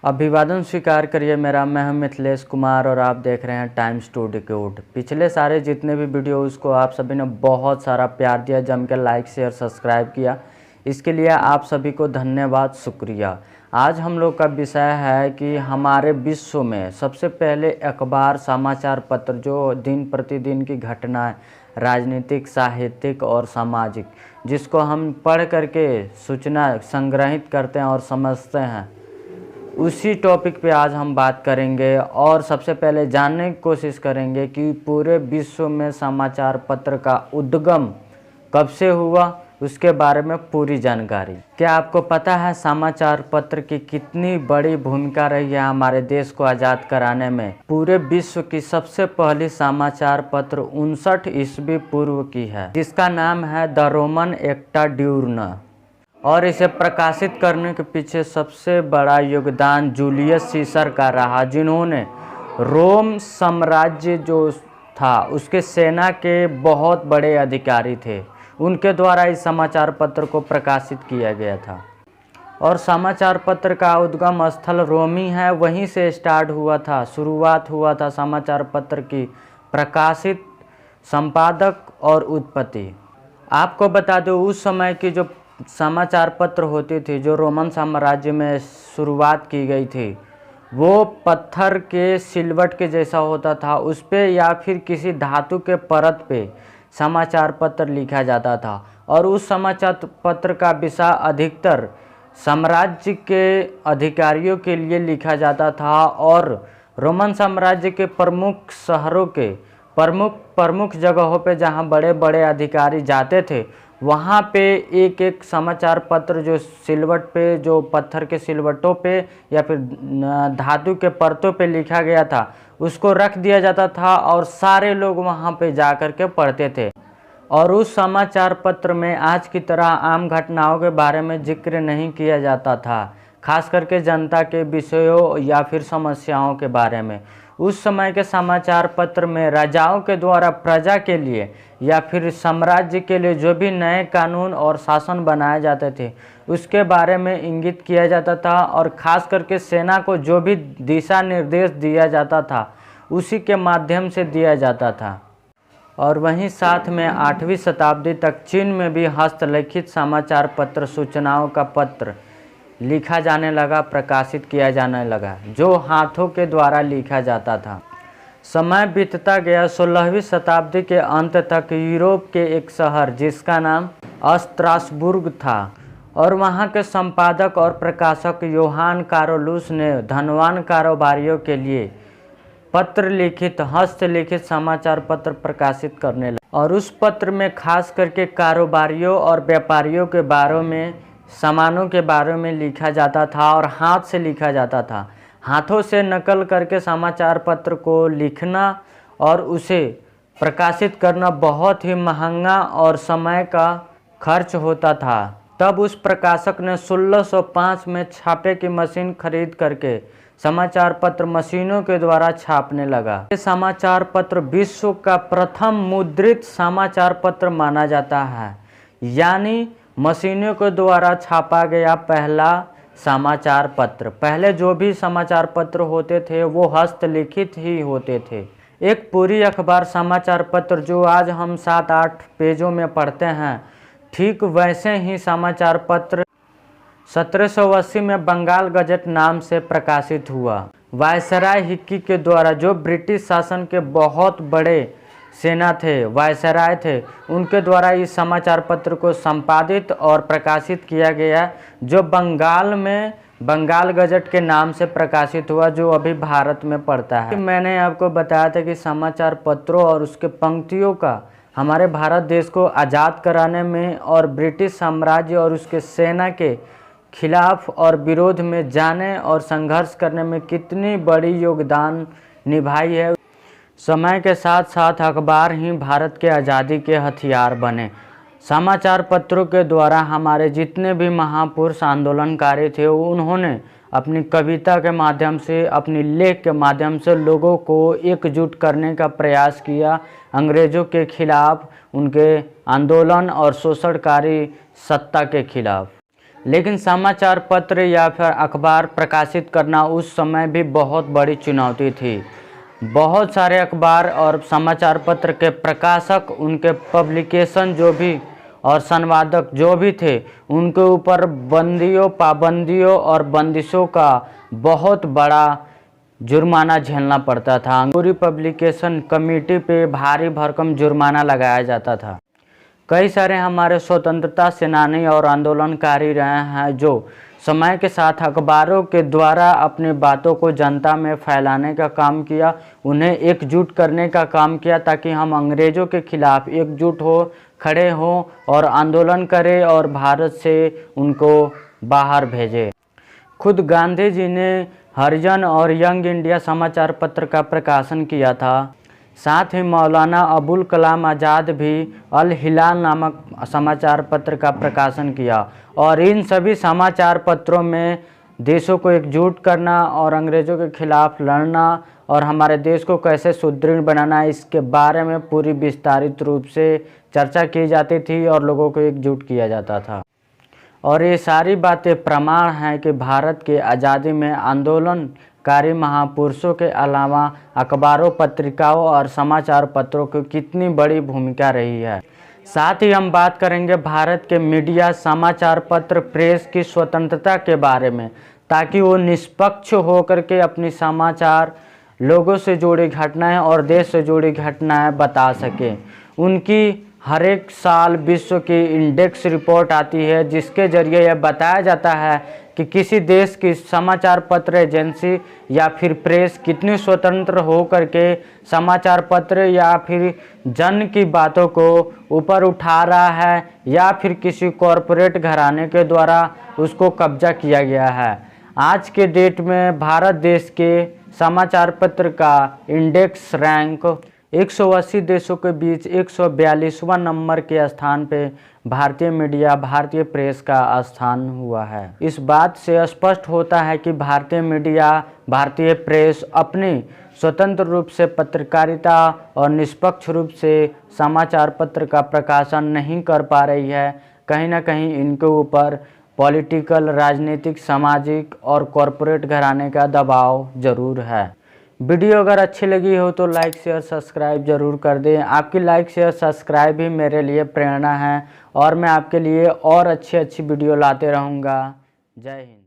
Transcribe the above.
अभिवादन स्वीकार करिए मेरा। मैं हूं मिथिलेश कुमार और आप देख रहे हैं टाइम्स टू डिकोड। पिछले सारे जितने भी वीडियो उसको आप सभी ने बहुत सारा प्यार दिया, जम के लाइक शेयर सब्सक्राइब किया, इसके लिए आप सभी को धन्यवाद, शुक्रिया। आज हम लोग का विषय है कि हमारे विश्व में सबसे पहले अखबार समाचार पत्र जो दिन प्रतिदिन की घटनाएं राजनीतिक, साहित्यिक और सामाजिक, जिसको हम पढ़ करके सूचना संग्रहित करते हैं और समझते हैं, उसी टॉपिक पे आज हम बात करेंगे। और सबसे पहले जानने की कोशिश करेंगे कि पूरे विश्व में समाचार पत्र का उद्गम कब से हुआ, उसके बारे में पूरी जानकारी। क्या आपको पता है समाचार पत्र की कितनी बड़ी भूमिका रही है हमारे देश को आज़ाद कराने में? पूरे विश्व की सबसे पहली समाचार पत्र 59 ईस्वी पूर्व की है, जिसका नाम है द रोमन एक्टा डिurna। और इसे प्रकाशित करने के पीछे सबसे बड़ा योगदान जूलियस सीसर का रहा, जिन्होंने रोम साम्राज्य जो था उसके सेना के बहुत बड़े अधिकारी थे। उनके द्वारा इस समाचार पत्र को प्रकाशित किया गया था। और समाचार पत्र का उद्गम स्थल रोम ही है, वहीं से स्टार्ट हुआ था, शुरुआत हुआ था समाचार पत्र की प्रकाशित, संपादक और उत्पत्ति। आपको बता दो, उस समय की जो समाचार पत्र होती थी जो रोमन साम्राज्य में शुरुआत की गई थी, वो पत्थर के सिलवट के जैसा होता था। उस पे या फिर किसी धातु के परत पे समाचार पत्र लिखा जाता था। और उस समाचार पत्र का विषय अधिकतर साम्राज्य के अधिकारियों के लिए लिखा जाता था। और रोमन साम्राज्य के प्रमुख शहरों के प्रमुख जगहों पे जहाँ बड़े बड़े अधिकारी जाते थे, वहाँ पे एक एक समाचार पत्र जो सिलवट पे, जो पत्थर के सिलवटों पे या फिर धातु के परतों पे लिखा गया था, उसको रख दिया जाता था और सारे लोग वहाँ पे जा कर के पढ़ते थे। और उस समाचार पत्र में आज की तरह आम घटनाओं के बारे में जिक्र नहीं किया जाता था, खास करके जनता के विषयों या फिर समस्याओं के बारे में। उस समय के समाचार पत्र में राजाओं के द्वारा प्रजा के लिए या फिर साम्राज्य के लिए जो भी नए कानून और शासन बनाए जाते थे, उसके बारे में इंगित किया जाता था। और ख़ास करके सेना को जो भी दिशा निर्देश दिया जाता था, उसी के माध्यम से दिया जाता था। और वहीं साथ में 8वीं शताब्दी तक चीन में भी हस्तलिखित समाचार पत्र, सूचनाओं का पत्र लिखा जाने लगा, प्रकाशित किया जाने लगा, जो हाथों के द्वारा लिखा जाता था। समय बीतता गया। 16वीं शताब्दी के अंत तक यूरोप के एक शहर जिसका नाम स्ट्रासबुर्ग था, और वहाँ के संपादक और प्रकाशक योहान कारोलुस ने धनवान कारोबारियों के लिए पत्र लिखित, हस्तलिखित समाचार पत्र प्रकाशित करने लगे। और उस पत्र में खास करके कारोबारियों और व्यापारियों के बारे में, सामानों के बारे में लिखा जाता था और हाथ से लिखा जाता था। हाथों से नकल करके समाचार पत्र को लिखना और उसे प्रकाशित करना बहुत ही महंगा और समय का खर्च होता था। तब उस प्रकाशक ने 1605 में छापे की मशीन खरीद करके समाचार पत्र मशीनों के द्वारा छापने लगा। ये समाचार पत्र विश्व का प्रथम मुद्रित समाचार पत्र माना जाता है, यानी मशीनों के द्वारा छापा गया पहला समाचार पत्र। पहले जो भी समाचार पत्र होते थे वो हस्तलिखित ही होते थे। एक पूरी अखबार समाचार पत्र जो आज हम 7-8 पेजों में पढ़ते हैं, ठीक वैसे ही समाचार पत्र 1780 में बंगाल गजट नाम से प्रकाशित हुआ। वायसराय हिक्की के द्वारा, जो ब्रिटिश शासन के बहुत बड़े सेना थे, वायसराय थे, उनके द्वारा इस समाचार पत्र को संपादित और प्रकाशित किया गया, जो बंगाल में बंगाल गजट के नाम से प्रकाशित हुआ, जो अभी भारत में पड़ता है। मैंने आपको बताया था कि समाचार पत्रों और उसके पंक्तियों का हमारे भारत देश को आज़ाद कराने में और ब्रिटिश साम्राज्य और उसके सेना के खिलाफ और विरोध में जाने और संघर्ष करने में कितनी बड़ी योगदान निभाई है। समय के साथ साथ अखबार ही भारत के आज़ादी के हथियार बने। समाचार पत्रों के द्वारा हमारे जितने भी महापुरुष आंदोलनकारी थे, उन्होंने अपनी कविता के माध्यम से, अपनी लेख के माध्यम से लोगों को एकजुट करने का प्रयास किया अंग्रेज़ों के खिलाफ, उनके आंदोलन और शोषणकारी सत्ता के खिलाफ। लेकिन समाचार पत्र या फिर अखबार प्रकाशित करना उस समय भी बहुत बड़ी चुनौती थी। बहुत सारे अखबार और समाचार पत्र के प्रकाशक, उनके पब्लिकेशन जो भी और संपादक जो भी थे, उनके ऊपर बंदियों, पाबंदियों और बंदिशों का बहुत बड़ा जुर्माना झेलना पड़ता था। पूरी पब्लिकेशन कमेटी पे भारी भरकम जुर्माना लगाया जाता था। कई सारे हमारे स्वतंत्रता सेनानी और आंदोलनकारी रहे हैं जो समय के साथ अखबारों के द्वारा अपनी बातों को जनता में फैलाने का काम किया, उन्हें एकजुट करने का काम किया ताकि हम अंग्रेज़ों के खिलाफ एकजुट हो खड़े हों और आंदोलन करें और भारत से उनको बाहर भेजें। खुद गांधी जी ने हरिजन और यंग इंडिया समाचार पत्र का प्रकाशन किया था। साथ ही मौलाना अबुल कलाम आज़ाद भी अल हिलाल नामक समाचार पत्र का प्रकाशन किया और इन सभी समाचार पत्रों में देशों को एकजुट करना और अंग्रेज़ों के खिलाफ लड़ना और हमारे देश को कैसे सुदृढ़ बनाना, इसके बारे में पूरी विस्तारित रूप से चर्चा की जाती थी और लोगों को एकजुट किया जाता था। और ये सारी बातें प्रमाण हैं कि भारत के आज़ादी में आंदोलनकारी महापुरुषों के अलावा अखबारों, पत्रिकाओं और समाचार पत्रों की कितनी बड़ी भूमिका रही है। साथ ही हम बात करेंगे भारत के मीडिया, समाचार पत्र, प्रेस की स्वतंत्रता के बारे में, ताकि वो निष्पक्ष होकर के अपनी समाचार, लोगों से जुड़ी घटनाएं और देश से जुड़ी घटनाएं बता सकें। उनकी हर एक साल विश्व की इंडेक्स रिपोर्ट आती है जिसके जरिए यह बताया जाता है कि किसी देश की समाचार पत्र एजेंसी या फिर प्रेस कितनी स्वतंत्र हो करके समाचार पत्र या फिर जन की बातों को ऊपर उठा रहा है या फिर किसी कॉरपोरेट घराने के द्वारा उसको कब्जा किया गया है। आज के डेट में भारत देश के समाचार पत्र का इंडेक्स रैंक 180 देशों के बीच 142वां नंबर के स्थान पे भारतीय मीडिया, भारतीय प्रेस का स्थान हुआ है। इस बात से स्पष्ट होता है कि भारतीय मीडिया, भारतीय प्रेस अपनी स्वतंत्र रूप से पत्रकारिता और निष्पक्ष रूप से समाचार पत्र का प्रकाशन नहीं कर पा रही है। कहीं ना कहीं इनके ऊपर पॉलिटिकल, राजनीतिक, सामाजिक और कॉरपोरेट घराने का दबाव ज़रूर है। वीडियो अगर अच्छी लगी हो तो लाइक, शेयर, सब्सक्राइब ज़रूर कर दें। आपकी लाइक, शेयर, सब्सक्राइब ही मेरे लिए प्रेरणा है और मैं आपके लिए और अच्छी वीडियो लाते रहूँगा। जय हिंद।